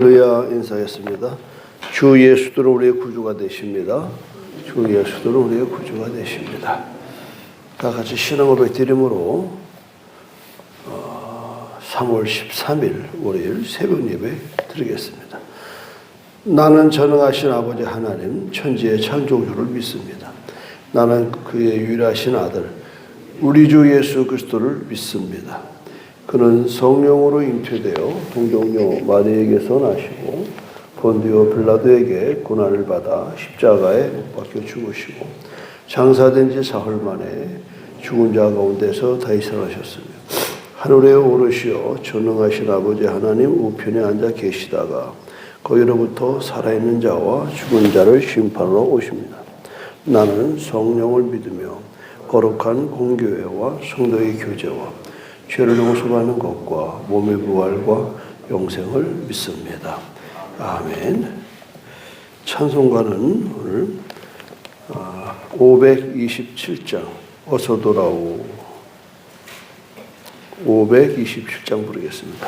할렐루야 인사했습니다. 주 예수도 우리의 구주가 되십니다. 주 예수도 우리의 구주가 되십니다. 다 같이 신앙고백 드림으로 3월 13일 월요일 새벽 예배 드리겠습니다. 나는 전능하신 아버지 하나님 천지의 창조주를 믿습니다. 나는 그의 유일하신 아들 우리 주 예수 그리스도를 믿습니다. 그는 성령으로 잉태되어 동정녀 마리에게서 나시고 본디오 빌라도에게 고난을 받아 십자가에 못 박혀 죽으시고 장사된 지 사흘 만에 죽은 자 가운데서 다시 살아나셨으며 하늘에 오르시어 전능하신 아버지 하나님 우편에 앉아 계시다가 거기로부터 살아있는 자와 죽은 자를 심판하러 오십니다. 나는 성령을 믿으며 거룩한 공교회와 성도의 교제와 죄를 용서받는 것과 몸의 부활과 영생을 믿습니다. 아멘. 찬송가는 오늘 527장 어서 돌아오 527장 부르겠습니다.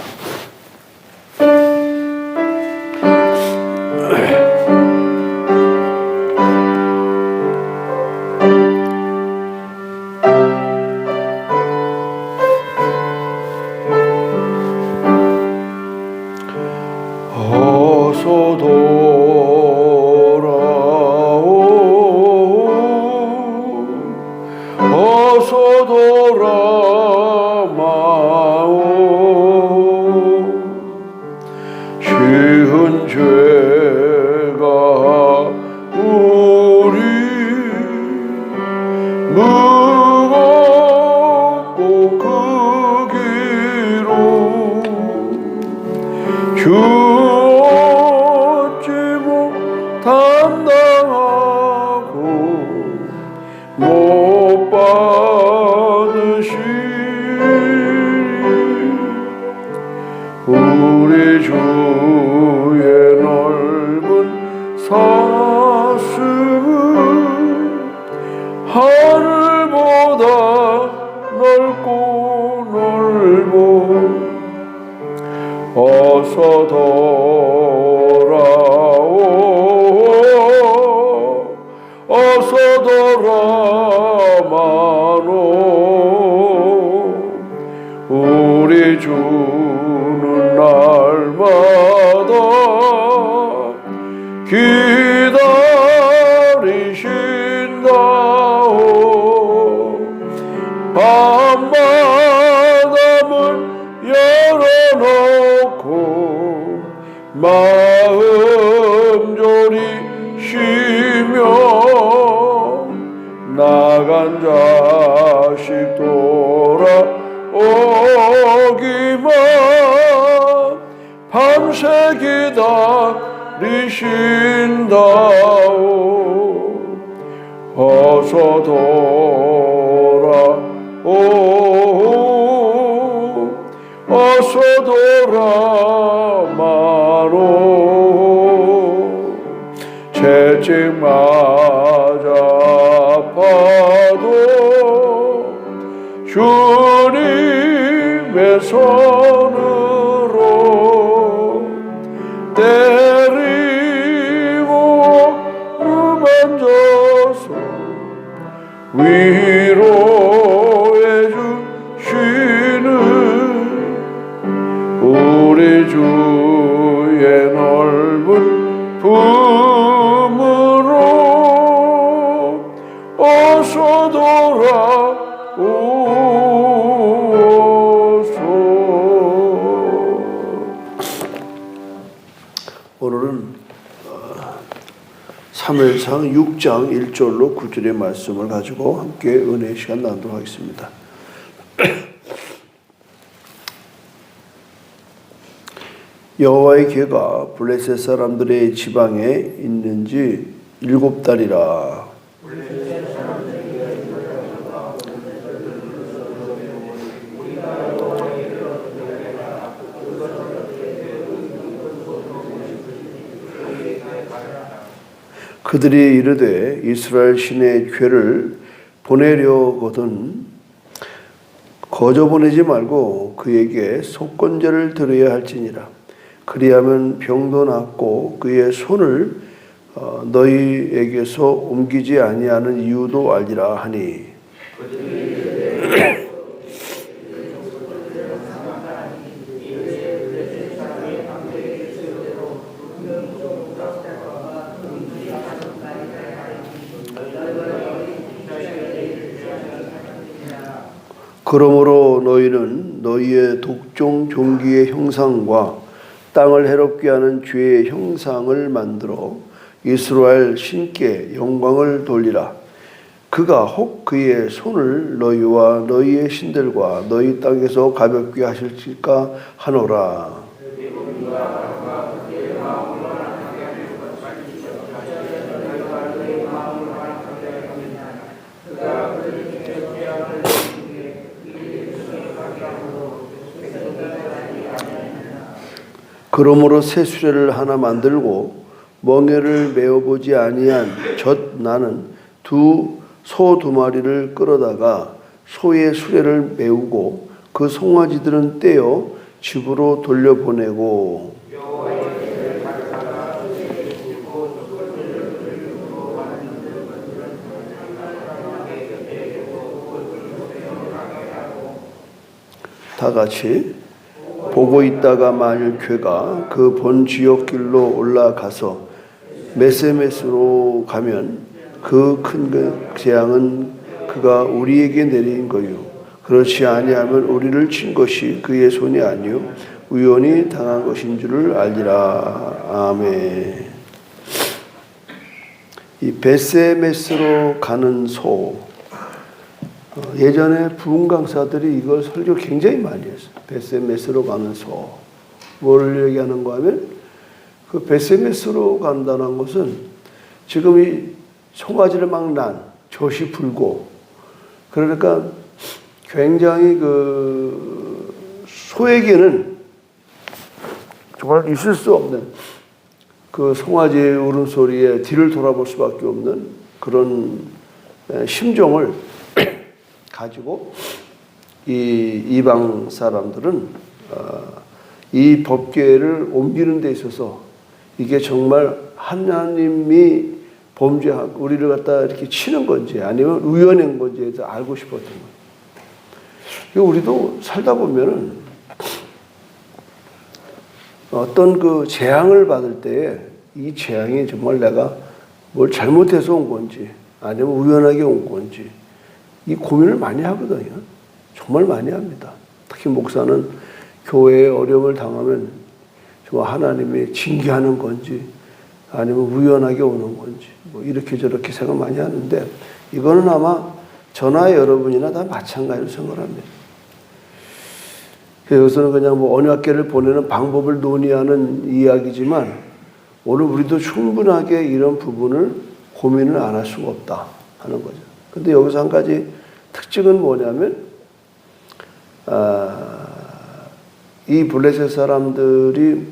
우리 주의 넓은 사슴은 하늘보다 넓고 넓어 어서 돌아오 어서 돌아마노 우리 주는 날마다 기다리신다오 밤마다 문 열어놓고 마음 졸이 쉬며 나간 자식 돌아오기만 밤새 기다리신다오 어서 돌아오 어서 돌아마노 채찍 맞아 아파도 주님의 손으로 때리고 만져서 위로해 주시는 우리 주의 넓은 품으로 어서 돌아오소서. 오늘은 사무엘상 6장 1절로 9절의 말씀을 가지고 함께 은혜의 시간 나누도록 하겠습니다. 여호와의 궤가 블레셋 사람들의 지방에 있는지 7달이라. 그들이 이르되 이스라엘 신의 궤를 보내려거든 거저 보내지 말고 그에게 속건제를 드려야 할지니라. 그리하면 병도 낫고 그의 손을 너희에게서 옮기지 아니하는 이유도 알리라 하니 그러므로 너희는 너희의 독종 종기의 형상과 땅을 해롭게 하는 죄의 형상을 만들어 이스라엘 신께 영광을 돌리라. 그가 혹 그의 손을 너희와 너희의 신들과 너희 땅에서 가볍게 하실까 하노라. 그러므로 새 수레를 하나 만들고 멍에를 메어보지 아니한 젖 나는 소 두 마리를 끌어다가 소의 수레를 메우고 그 송아지들은 떼어 집으로 돌려보내고 다 같이 보고 있다가 만일 괴가 그 본 지역길로 올라가서 메세메스로 가면 그 큰 재앙은 그가 우리에게 내린 거요. 그렇지 아니하면 우리를 친 것이 그의 손이 아니요 우연히 당한 것인 줄을 알리라. 아멘. 이 베세메스로 가는 소. 예전에 부흥 강사들이 이걸 설교 굉장히 많이 했어요. 베세메스로 가는 소. 뭘 얘기하는가 하면 그 베세메스로 간다는 것은 지금 이 송아지를 막 난 젖이 불고 그러니까 굉장히 그 소에게는 정말 있을 수 없는 그 송아지의 울음소리에 뒤를 돌아볼 수밖에 없는 그런 심정을 가지고 이 이방 사람들은 이 법궤를 옮기는 데 있어서 이게 정말 하나님이 범죄하고 우리를 갖다 이렇게 치는 건지 아니면 우연인 건지에 대해서 알고 싶었던 거예요. 우리도 살다 보면은 어떤 그 재앙을 받을 때에 이 재앙이 정말 내가 뭘 잘못해서 온 건지 아니면 우연하게 온 건지 이 고민을 많이 하거든요. 정말 많이 합니다. 특히 목사는 교회에 어려움을 당하면 정말 하나님이 징계하는 건지 아니면 우연하게 오는 건지 뭐 이렇게 저렇게 생각 많이 하는데 이거는 아마 저나 여러분이나 다 마찬가지로 생각합니다. 여기서는 그냥 뭐 언약궤를 보내는 방법을 논의하는 이야기지만 오늘 우리도 충분하게 이런 부분을 고민을 안 할 수가 없다 하는 거죠. 근데 여기서 한 가지 특징은 뭐냐면 이 블레셋 사람들이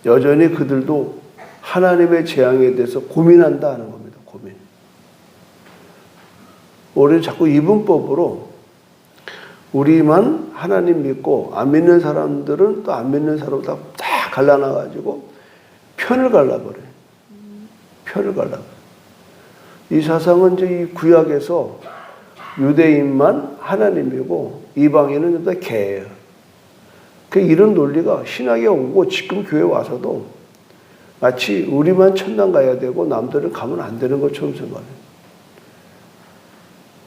여전히 그들도 하나님의 재앙에 대해서 고민한다 하는 겁니다. 고민. 우리는 자꾸 이분법으로 우리만 하나님 믿고 안 믿는 사람들은 또 안 믿는 사람을 다 갈라놔가지고 편을 갈라버려요. 편을 갈라버려요. 이 사상은 이제 이 구약에서 유대인만 하나님이고 이방인은 다 개예요. 이런 논리가 신학에 오고 지금 교회 와서도 마치 우리만 천당 가야 되고 남들은 가면 안 되는 것처럼 생각해요.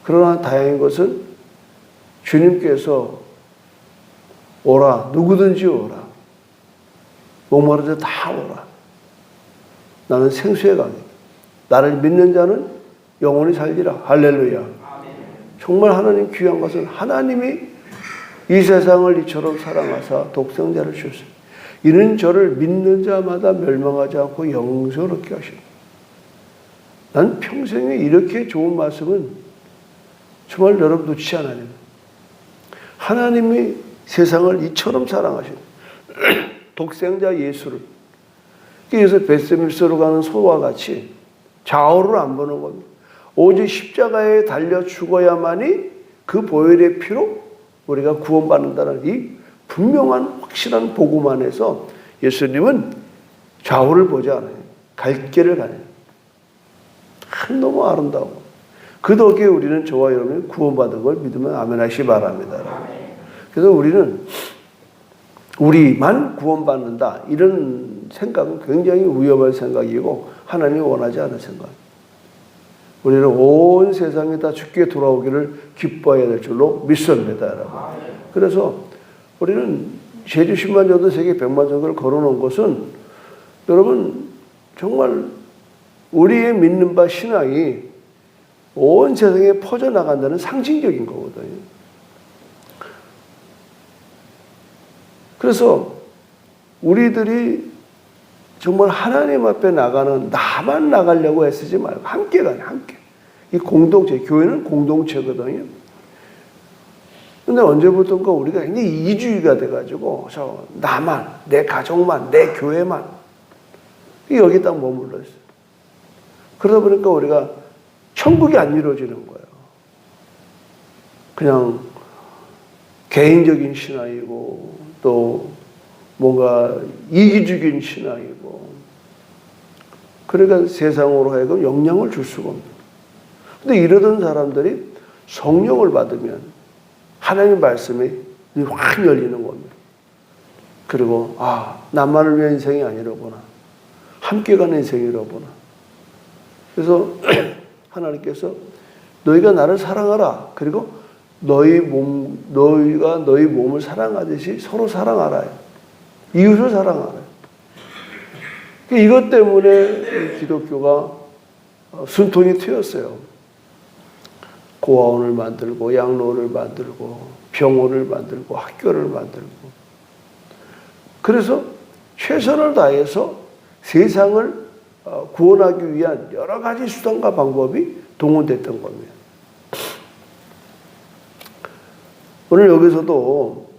그러나 다행인 것은 주님께서 오라, 누구든지 오라. 목마르다 다 오라. 나는 생수의 강이다. 나를 믿는 자는 영원히 살리라. 할렐루야. 정말 하나님 귀한 것은 하나님이 이 세상을 이처럼 사랑하사 독생자를 주셨습니다. 이는 저를 믿는 자마다 멸망하지 않고 영생을 얻게 하십니다. 난 평생에 이렇게 좋은 말씀은 정말 여러분 놓치지 않아요. 하나님이 세상을 이처럼 사랑하십니다. 독생자 예수를. 그래서 베세메스로 가는 소와 같이 좌우를 안 보는 겁니다. 오직 십자가에 달려 죽어야만이 그 보혈의 피로 우리가 구원받는다는 이 분명한 확실한 복음 안에서 예수님은 좌우를 보지 않아요. 갈 길을 가요. 너무 아름다워. 그 덕에 우리는 저와 여러분이 구원받은 걸 믿으면 아멘 하시기 바랍니다. 그래서 우리만 구원받는다. 이런 생각은 굉장히 위험한 생각이고 하나님이 원하지 않은 생각. 우리는 온 세상이 다 주께 돌아오기를 기뻐해야 될 줄로 믿습니다, 여러분. 그래서 우리는 제주 10만 정도, 세계 100만 정도를 걸어놓은 것은 여러분 정말 우리의 믿는 바 신앙이 온 세상에 퍼져나간다는 상징적인 거거든요. 그래서 우리들이 정말 하나님 앞에 나가는 나만 나가려고 애쓰지 말고 함께 가네, 함께. 이 공동체, 교회는 공동체거든요. 근데 언제부턴가 우리가 굉장히 이주의가 돼가지고 나만, 내 가족만, 내 교회만 여기 딱 머물러 있어요. 그러다 보니까 우리가 천국이 안 이루어지는 거예요. 그냥 개인적인 신앙이고 또 뭔가 이기적인 신앙이고 그러니까 세상으로 하여금 영향을 줄 수가 없는 거예요. 근데 이러던 사람들이 성령을 받으면 하나님의 말씀이 확 열리는 겁니다. 그리고 나만을 위한 인생이 아니로구나. 함께 가는 인생이로구나. 그래서 하나님께서 너희가 나를 사랑하라. 그리고 너희가 너희 몸을 사랑하듯이 서로 사랑하라. 이웃을 사랑하라. 이것 때문에 기독교가 숨통이 트였어요. 고아원을 만들고 양로를 만들고 병원을 만들고 학교를 만들고 그래서 최선을 다해서 세상을 구원하기 위한 여러 가지 수단과 방법이 동원됐던 겁니다. 오늘 여기서도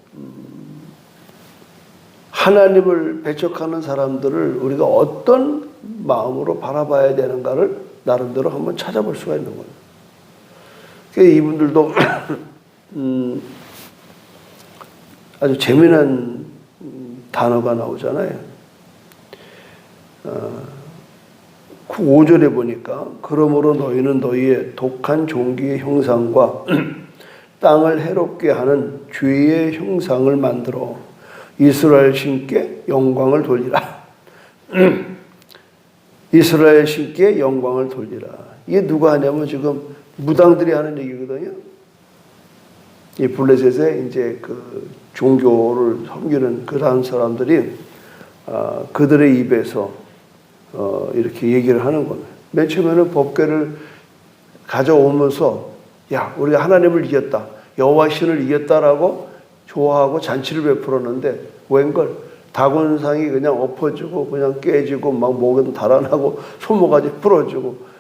하나님을 배척하는 사람들을 우리가 어떤 마음으로 바라봐야 되는가를 나름대로 한번 찾아볼 수가 있는 거예요. 이분들도 아주 재미난 단어가 나오잖아요. 5절에 보니까 그러므로 너희는 너희의 독한 종기의 형상과 땅을 해롭게 하는 죄의 형상을 만들어 이스라엘 신께 영광을 돌리라. 이스라엘 신께 영광을 돌리라. 이게 누가 하냐면 지금 무당들이 하는 얘기거든요. 이 블레셋에 이제 그 종교를 섬기는 그러한 사람들이 그들의 입에서 이렇게 얘기를 하는 겁니다. 맨 처음에는 법궤를 가져오면서 우리가 하나님을 이겼다. 여호와 신을 이겼다라고 좋아하고 잔치를 베풀었는데 웬걸 다곤상이 그냥 엎어지고 그냥 깨지고 막 목은 달아나고 손모가지 부러지고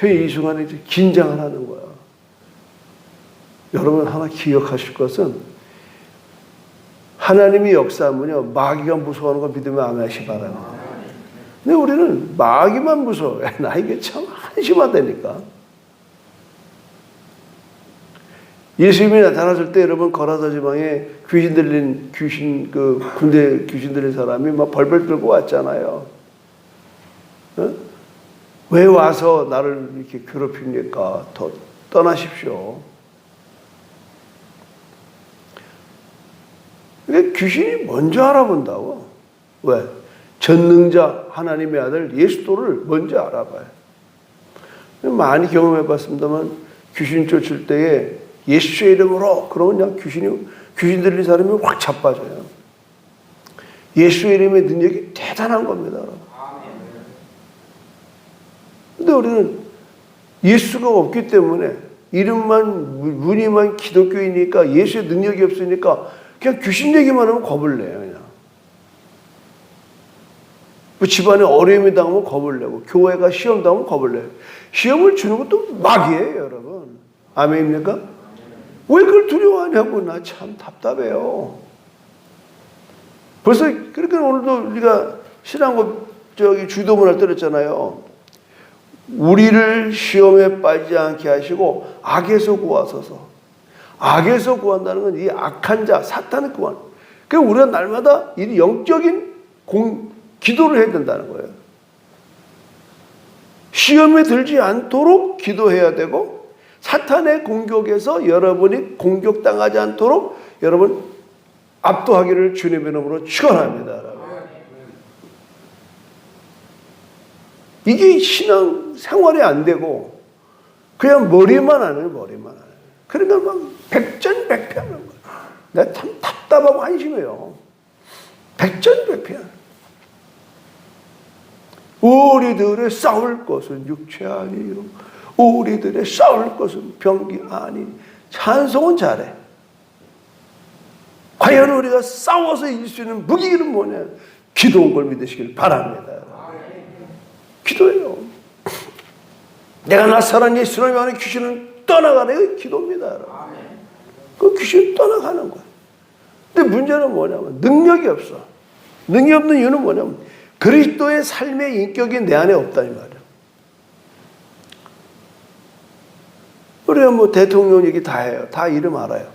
이 순간에 긴장을 하는 거야. 여러분 하나 기억하실 것은 하나님이 역사하면요 마귀가 무서워하는 거 믿으면 아멘 하시기 바랍니다. 근데 우리는 마귀만 무서워해. 나 이게 참 한심하다니까. 예수님이 나타났을 때 여러분 거라사 지방에 군대 귀신 들린 사람이 막 벌벌 떨고 왔잖아요. 왜 와서 나를 이렇게 괴롭힙니까? 더 떠나십시오. 그러니까 귀신이 먼저 알아본다고. 왜? 전능자 하나님의 아들 예수도를 먼저 알아봐요. 많이 경험해 봤습니다만 귀신 쫓을 때에 예수의 이름으로 그러면 그냥 귀신 들린 사람이 확 자빠져요. 예수의 이름의 능력이 대단한 겁니다. 근데 우리는 예수가 없기 때문에 무늬만 기독교이니까 예수의 능력이 없으니까 그냥 귀신 얘기만 하면 겁을 내요. 그냥. 집안에 어려움이 당하면 겁을 내고 교회가 시험 당하면 겁을 내요. 시험을 주는 것도 마귀예요, 여러분. 아멘입니까? 왜 그걸 두려워하냐고. 나 참 답답해요. 벌써 그러니까 오늘도 우리가 신앙고 주도문을 들었잖아요. 우리를 시험에 빠지지 않게 하시고 악에서 구하소서. 악에서 구한다는 건 이 악한 자 사탄을 구하는. 그러니까 우리가 날마다 이 영적인 기도를 해야 된다는 거예요. 시험에 들지 않도록 기도해야 되고 사탄의 공격에서 여러분이 공격당하지 않도록 여러분 압도하기를 주님의 이름으로 축원합니다. 이게 신앙 생활이 안 되고 그냥 머리만 하는 머리만 하는. 그러니까 막 백전백패하는 거예요. 내가 참 답답하고 한심해요. 백전백패. 우리들의 싸울 것은 육체 아니요 우리들의 싸울 것은 병기 아니. 찬송은 잘해. 과연 우리가 싸워서 이길 수 있는 무기는 뭐냐? 기도인 걸 믿으시길 바랍니다. 기도예요. 내가 나사란 예수를 명하는 귀신은 떠나가는 게 기도입니다. 그 귀신 떠나가는 거야. 근데 문제는 뭐냐면 능력이 없어. 능력이 없는 이유는 뭐냐면 그리스도의 삶의 인격이 내 안에 없다는 말이야. 우리가 뭐 대통령 얘기 다 해요. 다 이름 알아요.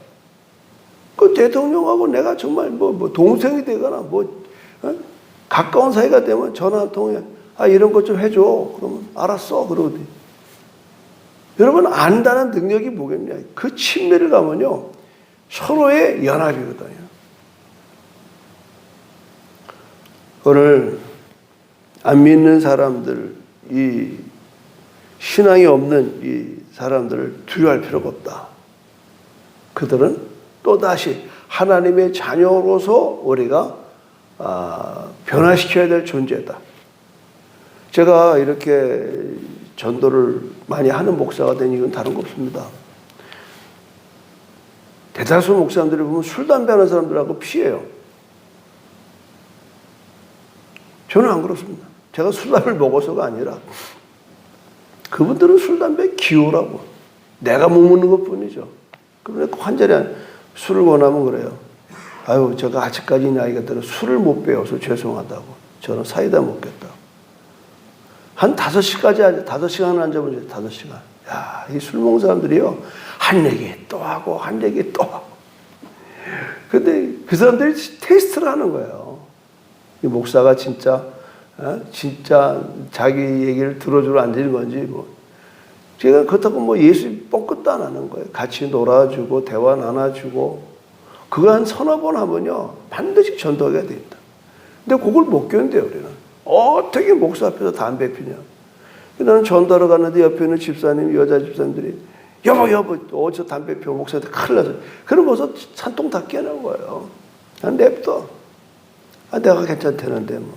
그 대통령하고 내가 정말 뭐 동생이 되거나 가까운 사이가 되면 전화 한 통에 이런 것 좀 해줘. 그러면 알았어. 그러거든. 여러분 안다는 능력이 뭐겠냐? 그 친밀을 가면요 서로의 연합이거든요. 오늘 안 믿는 사람들, 이 신앙이 없는 이 사람들을 두려워할 필요가 없다. 그들은 또다시 하나님의 자녀로서 우리가 변화시켜야 될 존재다. 제가 이렇게 전도를 많이 하는 목사가 된 이유는 다른 거 없습니다. 대다수 목사님들이 보면 술, 담배 하는 사람들하고 피해요. 저는 안 그렇습니다. 제가 술, 담배를 먹어서가 아니라 그분들은 술, 담배 기호라고. 내가 못 먹는 것 뿐이죠. 그러니까 환자리 술을 원하면 그래요. 아유, 제가 아직까지 나이가 들어 술을 못 배워서 죄송하다고. 저는 사이다 먹겠다고. 한 5시간 앉아보세요. 5시간. 야, 이 술 먹는 사람들이요. 한 얘기 또 하고, 한 얘기 또 하고. 근데 그 사람들이 테스트를 하는 거예요. 이 목사가 진짜 자기 얘기를 들어주러 앉는 건지 뭐. 제가 그렇다고 뭐 예수 뻥끗도 안 하는 거예요. 같이 놀아주고, 대화 나눠주고. 그거 한 서너 번 하면요. 반드시 전도하게 돼 있다. 근데 그걸 못 견뎌요, 우리는. 어떻게 목사 앞에서 담배 피냐. 나는 전도하러 갔는데 옆에 있는 집사님, 여자 집사님들이 여보, 어디서 담배 피워 목사한테 큰일 나서. 그럼 벌써 산통 다 깨는 거예요. 난 냅둬. 내가 괜찮다는데 뭐.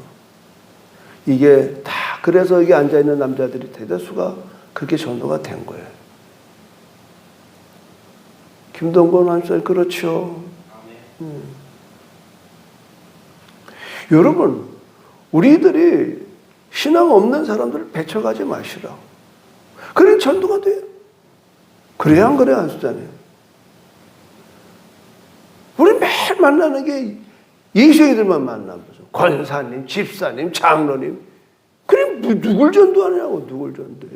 이게 다, 그래서 여기 앉아있는 남자들이 대다수가 그렇게 전도가 된 거예요. 김동건 한사님, 그렇죠. 여러분, 우리들이 신앙 없는 사람들을 배척하지 마시라. 그래 전도가 돼요. 그래야 안 그래 안 쓰잖아요. 우리 매일 만나는 게 예수님들만 만나면서 권사님, 집사님, 장로님. 그래 누굴 전도하냐고. 누굴 전도해.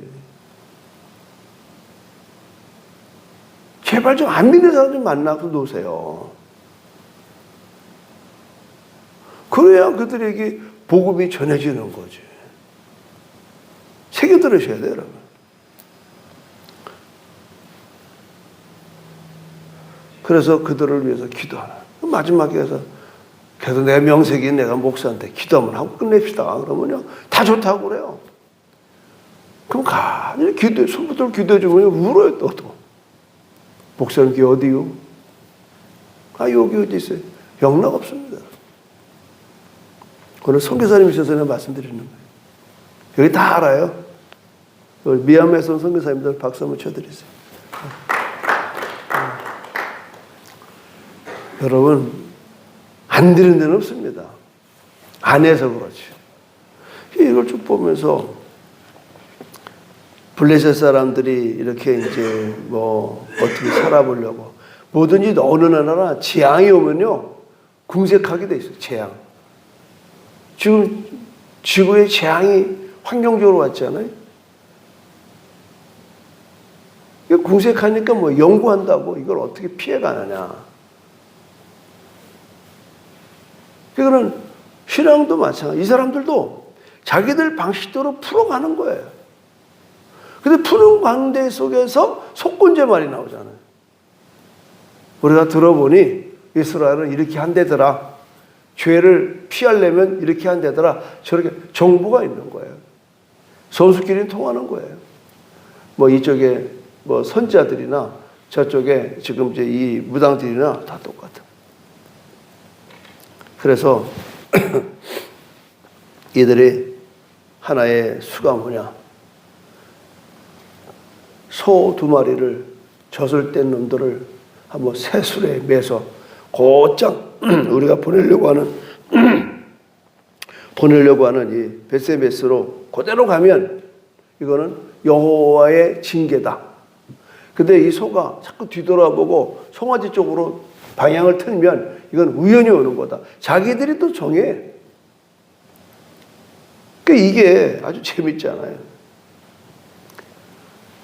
제발 좀 안 믿는 사람 좀 만나서 노세요. 그래야 그들에게 복음이 전해지는 거지. 새겨 들으셔야 돼요, 여러분. 그래서 그들을 위해서 기도하라. 마지막에 가서 그래서 내 명색이 내가 목사한테 기도 한번 하고 끝냅시다. 그러면요, 다 좋다고 그래요. 그럼 간절히 기도해, 손부터 기도해주면 울어요, 또. 목사님 기 어디요? 여기 어디 있어요? 영락 없습니다. 오늘 선교사님이셔서 내가 말씀드리는 거예요. 여기 다 알아요. 미얀마에서 온 선교사님들 박수 한번 쳐드리세요. 여러분, 안 되는 데는 없습니다. 안 해서 그렇지. 이걸 쭉 보면서 블레셋 사람들이 이렇게 이제 뭐 어떻게 살아보려고 뭐든지 어느 나라나 재앙이 오면요 궁색하게 돼 있어요. 재앙. 지금 지구에 재앙이 환경적으로 왔잖아요. 궁색하니까 뭐 연구한다고 이걸 어떻게 피해가느냐. 이거는 신앙도 마찬가지. 이 사람들도 자기들 방식대로 풀어가는 거예요. 근데 푸는 관계 속에서 속건제 말이 나오잖아요. 우리가 들어보니 이스라엘은 이렇게 한대더라. 죄를 피하려면 이렇게 한대더라. 저렇게 정보가 있는 거예요. 선수끼리 통하는 거예요. 뭐 이쪽에 뭐 선자들이나 저쪽에 지금 이제 이 무당들이나 다 똑같아. 그래서 이들이 하나의 수가 뭐냐? 소 2마리를 젖을 뗀 놈들을 한번 새술에 매서 곧장 우리가 보내려고 하는 이 벳세메스로 그대로 가면 이거는 여호와의 징계다. 근데 이 소가 자꾸 뒤돌아보고 송아지 쪽으로 방향을 틀면 이건 우연히 오는 거다. 자기들이 또 정해. 그러니까 이게 아주 재밌잖아요.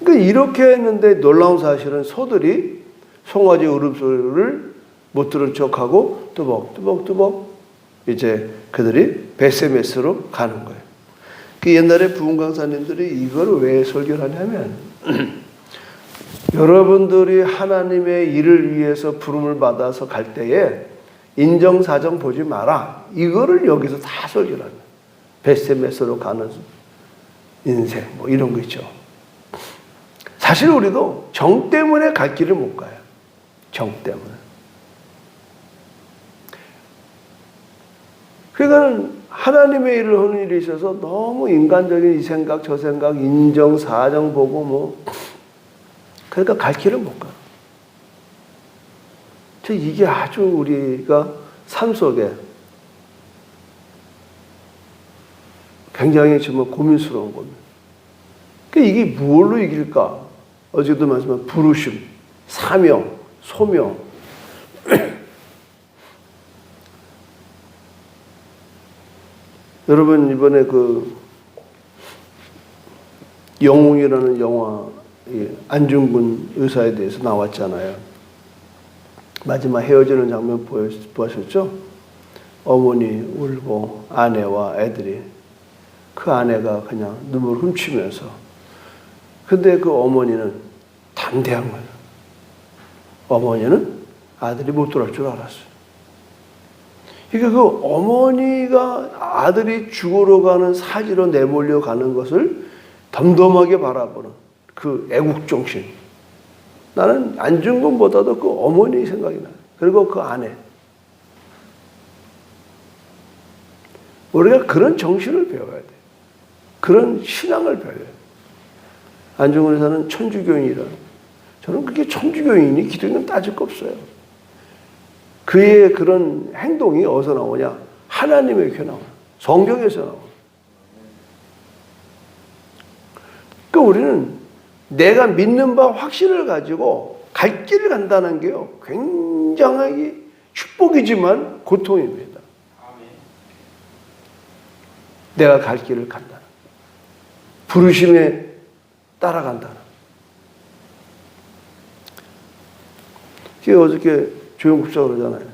그러니까 이렇게 했는데 놀라운 사실은 소들이 송아지 울음소리를 못 들은 척하고 뚜벅뚜벅뚜벅 이제 그들이 벳세메스로 가는 거예요. 그 옛날에 부흥 강사님들이 이걸 왜 설교를 하냐면 여러분들이 하나님의 일을 위해서 부름을 받아서 갈 때에 인정사정 보지 마라. 이거를 여기서 다 설교를 합니다. 벳세메스로 가는 인생 뭐 이런 거 있죠. 사실 우리도 정 때문에 갈 길을 못 가요. 정 때문에. 그러니까 하나님의 일을 하는 일에 있어서 너무 인간적인 이 생각 저 생각 인정 사정 보고 뭐 그러니까 갈 길을 못 가. 이게 아주 우리가 삶 속에 굉장히 정말 고민스러운 겁니다. 그러니까 이게 무엇로 이길까? 어제도 말씀한 부르심, 사명, 소명. 여러분 이번에 그 영웅이라는 영화 안중근 의사에 대해서 나왔잖아요. 마지막 헤어지는 장면 보셨죠? 어머니 울고 아내와 애들이 그 아내가 그냥 눈물을 훔치면서 근데 그 어머니는 담대한 거예요. 어머니는 아들이 못 돌아올 줄 알았어요. 그러니까 그 어머니가 아들이 죽으러 가는 사지로 내몰려 가는 것을 덤덤하게 바라보는 그 애국정신. 나는 안중근보다도 그 어머니 생각이 나요. 그리고 그 아내. 우리가 그런 정신을 배워야 돼. 그런 신앙을 배워야 돼. 안중근 의사는 천주교인이라. 저는 그게 천주교인이 기독교는 따질 거 없어요. 그의 그런 행동이 어디서 나오냐? 하나님에게 나와. 성경에서 나와. 그러니까 우리는 내가 믿는 바 확신을 가지고 갈 길을 간다는 게요. 굉장히 축복이지만 고통입니다. 내가 갈 길을 간다는. 부르심에 따라간다는. 그게 어저께 조영국사가 그러잖아요.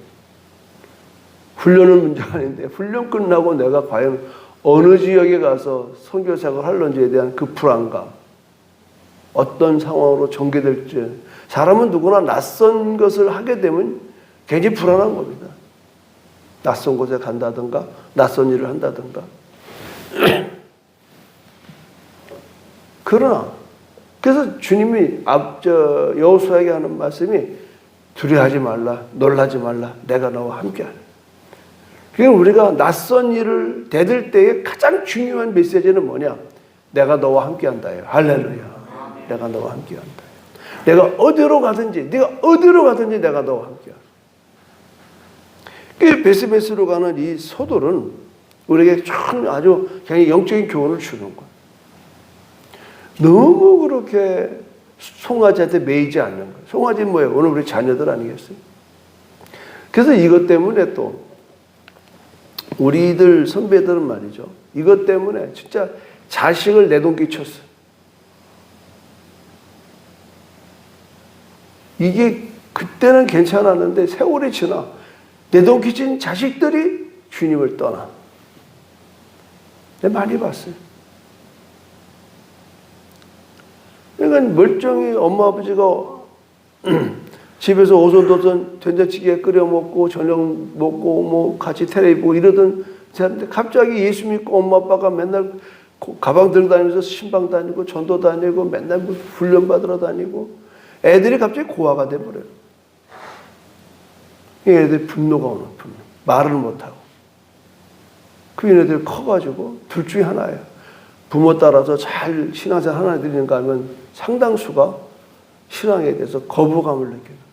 훈련은 문제가 아닌데 훈련 끝나고 내가 과연 어느 지역에 가서 선교사역을 할런지에 대한 그 불안감. 어떤 상황으로 전개될지. 사람은 누구나 낯선 것을 하게 되면 굉장히 불안한 겁니다. 낯선 곳에 간다든가 낯선 일을 한다든가. 그러나 그래서 주님이 여호수아에게 하는 말씀이 두려워하지 말라, 놀라지 말라, 내가 너와 함께하라. 그러니까 우리가 낯선 일을 대들 때의 가장 중요한 메시지는 뭐냐? 내가 너와 함께한다예요. 할렐루야. 내가 너와 함께한다. 내가 어디로 가든지, 네가 어디로 가든지 내가 너와 함께한다. 그 벳세메스로 가는 이 소들은 우리에게 참 아주 굉장히 영적인 교훈을 주는 거예요. 너무 그렇게 송아지한테 매이지 않는 거예요. 송아지는 뭐예요? 오늘 우리 자녀들 아니겠어요? 그래서 이것 때문에 또 우리들 선배들은 말이죠. 이것 때문에 진짜 자식을 내동기 쳤어요. 이게 그때는 괜찮았는데 세월이 지나 내동기 친 자식들이 주님을 떠나. 내가 많이 봤어요. 그러니까 멀쩡히 엄마 아버지가 집에서 오손도손 된장찌개 끓여 먹고 저녁 먹고 뭐 같이 텔레비 보고 이러던 사람인데 갑자기 예수 믿고 엄마 아빠가 맨날 가방 들고 다니면서 신방 다니고 전도 다니고 맨날 훈련 받으러 다니고 애들이 갑자기 고아가 돼버려요. 얘네들 분노가 오는 분노. 말을 못하고. 그 얘네들 커가지고 둘 중에 하나예요. 부모 따라서 잘 신앙생활 하나 드리는가 하면 상당수가 신앙에 대해서 거부감을 느껴요.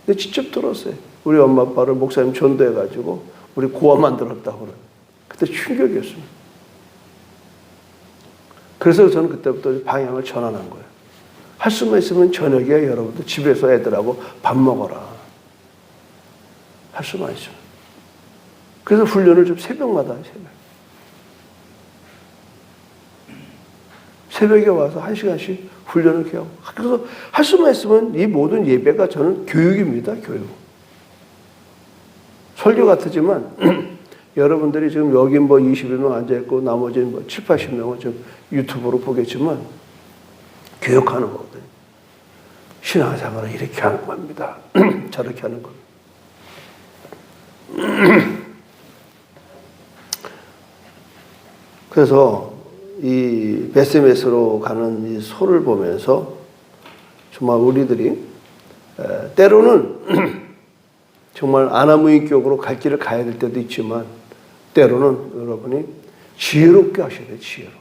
근데 직접 들었어요. 우리 엄마 아빠를 목사님 전도해가지고 우리 고아 만들었다고 그래요. 그때 충격이었습니다. 그래서 저는 그때부터 방향을 전환한 거예요. 할 수만 있으면 저녁에 여러분들 집에서 애들하고 밥 먹어라. 할 수만 있으면. 그래서 훈련을 좀 새벽마다 해요. 새벽에 와서 1시간씩 훈련을 이렇게 하고. 그래서 할 수만 있으면 이 모든 예배가 저는 교육입니다. 교육. 설교 같지만 여러분들이 지금 여기 뭐 20명 앉아있고 나머지 뭐 7, 80명은 지금 유튜브로 보겠지만 교육하는 거거든요. 신앙생활을 이렇게 하는 겁니다. 저렇게 하는 겁니다. 그래서 이 베세메스로 가는 이 소를 보면서 정말 우리들이 때로는 정말 아나무인격으로 갈 길을 가야 될 때도 있지만 때로는 여러분이 지혜롭게 하셔야 돼요. 지혜롭게.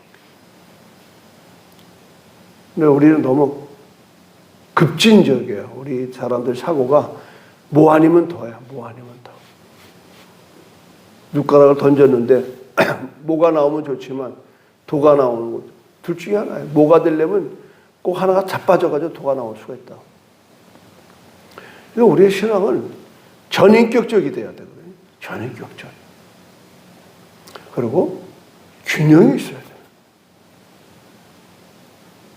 근데 우리는 너무 급진적이에요. 우리 사람들 사고가 뭐 아니면 더야. 뭐 아니면 더. 숟가락을 던졌는데 뭐가 나오면 좋지만 도가 나오는 것. 둘 중에 하나예요. 뭐가 되려면 꼭 하나가 자빠져가지고 도가 나올 수가 있다. 그러니까 우리의 신앙은 전인격적이 돼야 되거든요. 전인격적. 그리고 균형이 있어야 돼요.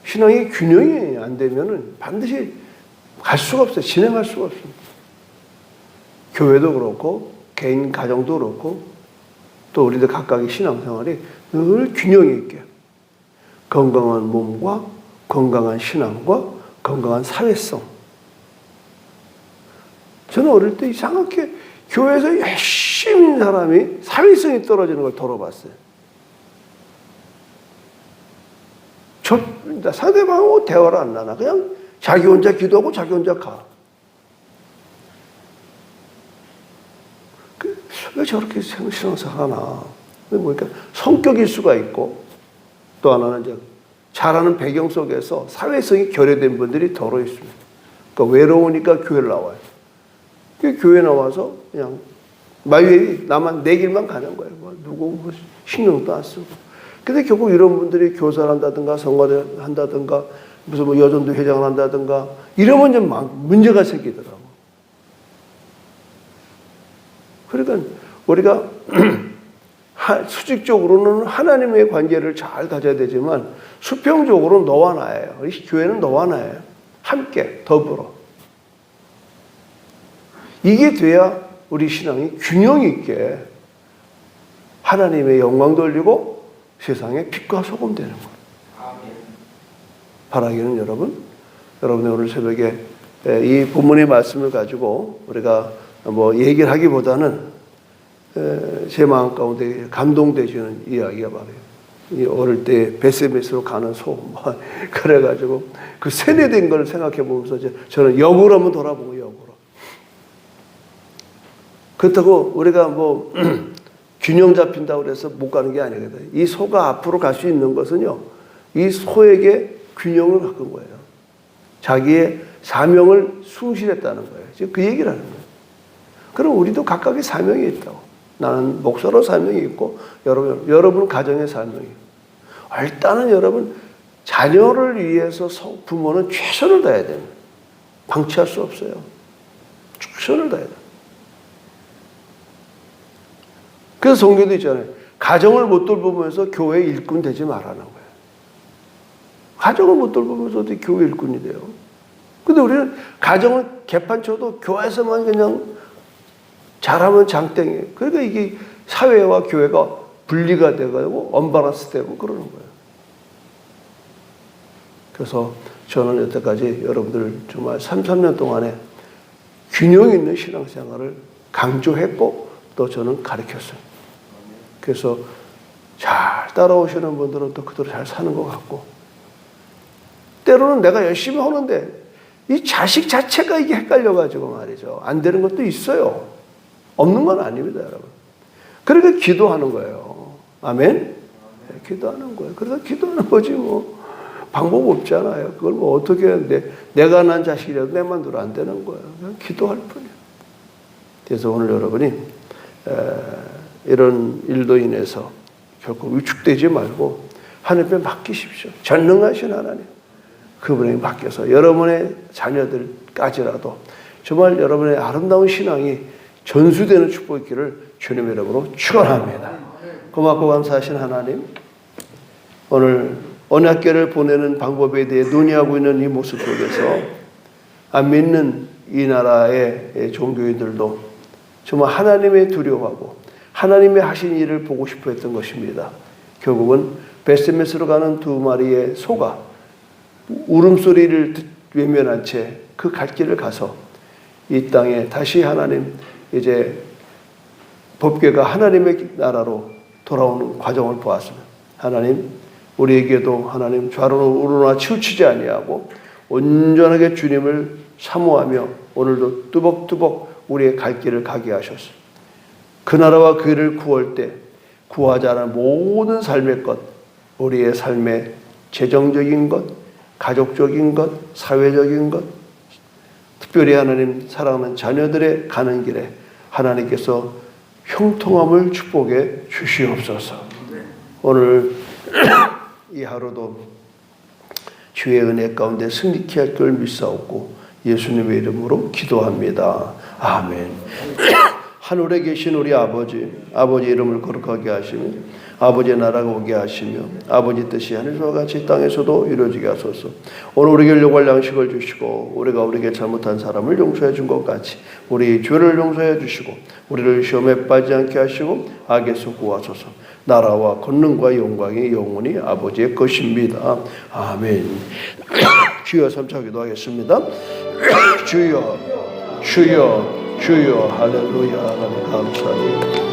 신앙이 균형이 안 되면은 반드시 갈 수가 없어요. 진행할 수가 없습니다. 교회도 그렇고 개인 가정도 그렇고 또 우리들 각각의 신앙생활이 늘 균형이 있게 건강한 몸과 건강한 신앙과 건강한 사회성. 저는 어릴 때 이상하게 교회에서 열심히 있는 사람이 사회성이 떨어지는 걸 들어봤어요. 상대방하고 대화를 안 나나. 그냥 자기 혼자 기도하고 자기 혼자 가. 왜 저렇게 신앙생활 하나? 뭐니까 성격일 수가 있고 또 하나는 이제 잘하는 배경 속에서 사회성이 결여된 분들이 더러 있습니다. 그러니까 외로우니까 교회를 나와요. 교회 나와서 그냥 마유에 나만 내 길만 가는 거예요. 누구 뭐 신경도 안 쓰고. 근데 결국 이런 분들이 교사를 한다든가 성가대 한다든가 무슨 뭐 여전도 회장을 한다든가 이러면 이제 막 문제가 생기더라고. 그러니까 우리가 수직적으로는 하나님의 관계를 잘 가져야 되지만 수평적으로는 너와 나예요. 이 교회는 너와 나예요. 함께 더불어. 이게 돼야 우리 신앙이 균형 있게 하나님의 영광 돌리고 세상에 빛과 소금 되는 거예요. 바라기는 여러분의 오늘 새벽에 이 본문의 말씀을 가지고 우리가 뭐 얘기를 하기보다는 제 마음 가운데 감동되시는 이야기가 말이에요. 이 어릴 때 베세메스로 가는 소, 그래가지고 그 세뇌된 걸 생각해 보면서 저는 역으로 한번 돌아보고 역으로. 그렇다고 우리가 뭐 균형 잡힌다고 그래서 못 가는 게 아니거든요. 이 소가 앞으로 갈 수 있는 것은요, 이 소에게 균형을 바꾼 거예요. 자기의 사명을 숭실했다는 거예요. 지금 그 얘기를 하는 거예요. 그럼 우리도 각각의 사명이 있다고. 나는 목사로 사명이 있고, 여러분은 가정의 사명이 있고. 일단은 여러분, 자녀를 위해서 부모는 최선을 다해야 됩니다. 방치할 수 없어요. 최선을 다해야 돼요. 그래서 성경도 있잖아요. 가정을 못 돌보면서 교회 일꾼 되지 말라는 거예요. 가정을 못 돌보면서 어떻게 교회 일꾼이 돼요? 근데 우리는 가정을 개판 쳐도 교회에서만 그냥 잘하면 장땡이에요. 그러니까 이게 사회와 교회가 분리가 돼가지고 언밸런스 되고 그러는 거예요. 그래서 저는 여태까지 여러분들 정말 3년 동안에 균형 있는 신앙생활을 강조했고 또 저는 가르쳤어요. 그래서 잘 따라오시는 분들은 또 그대로 잘 사는 것 같고, 때로는 내가 열심히 하는데 이 자식 자체가 이게 헷갈려가지고 말이죠. 안 되는 것도 있어요. 없는 건 아닙니다, 여러분. 그러니까 기도하는 거예요. 아멘? 네, 기도하는 거예요. 그래서 기도하는 거지 뭐. 방법 없잖아요. 그걸 뭐 어떻게 하는데, 내가 난 자식이라도 내 맘대로 안 되는 거예요. 그냥 기도할 뿐이에요. 그래서 오늘 여러분이 이런 일로 인해서 결코 위축되지 말고 하나님께 맡기십시오. 전능하신 하나님, 그분에게 맡겨서 여러분의 자녀들까지라도 정말 여러분의 아름다운 신앙이 전수되는 축복이 있기를 주님의 이름으로 축원합니다. 고맙고 감사하신 하나님, 오늘 언약궤를 보내는 방법에 대해 논의하고 있는 이 모습 속에서 안 믿는 이 나라의 종교인들도 정말 하나님의 두려워하고 하나님의 하신 일을 보고 싶어 했던 것입니다. 결국은 베스메스로 가는 두 마리의 소가 울음소리를 외면한 채 그 갈 길을 가서 이 땅에 다시 하나님, 이제 법궤가 하나님의 나라로 돌아오는 과정을 보았습니다. 하나님, 우리에게도 하나님 좌로나 우로나 치우치지 아니하고 온전하게 주님을 사모하며 오늘도 뚜벅뚜벅 우리의 갈 길을 가게 하셨습니다. 그 나라와 그 일을 구할 때 구하자는 모든 삶의 것, 우리의 삶의 재정적인 것, 가족적인 것, 사회적인 것, 특별히 하나님 사랑하는 자녀들의 가는 길에 하나님께서 형통함을 축복해 주시옵소서. 오늘 이 하루도 주의 은혜 가운데 승리케 할 걸 믿사옵고 예수님의 이름으로 기도합니다. 아멘. 하늘에 계신 우리 아버지 이름을 거룩하게 하시며 아버지의 나라가 오게 하시며 아버지 뜻이 하늘과 같이 땅에서도 이루어지게 하소서. 오늘 우리에게 요구할 양식을 주시고 우리가 우리에게 잘못한 사람을 용서해 준 것 같이 우리 죄를 용서해 주시고 우리를 시험에 빠지지 않게 하시고 악에서 구하소서. 나라와 권능과 영광이 영원히 아버지의 것입니다. 아멘. 주여 삼차 기도하겠습니다. 주여 할렐루야. 하나님 감사합니다.